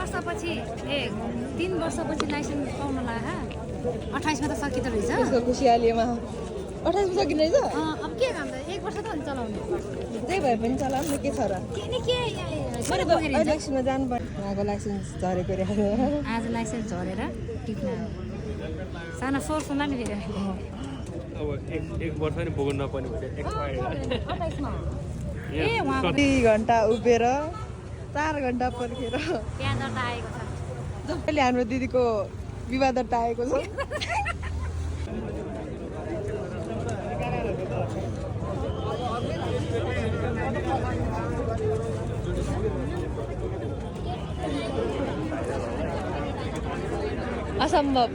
वर्षपछि 3 वर्षपछि लाइसेन्स पाउन लाग्यो 28 मा त सकिँदो रहेछ त्यसको खुसियालीमा 28 मा सकिने रहेछ अब के काम त 1 वर्ष त हुन्छ चलाउने त्यही भए पनि चलाउनु के छ र इलेक्सनमा जानु पर्ने उहाँको लाइसेन्स झरेको रे आज लाइसेन्स झरेर टिप्न सानो सोर्स होला नि फेरि अब एक वर्ष नि पुग्नु नपर्ने भयो एक्सपायर 28 मा 2 घण्टा उभिएर 4 घण्टा पर्खेर त्यहाँ दर्ता आएको छ जसले हाम्रो दिदीको विवाह दर्ता आएको छ असम्भव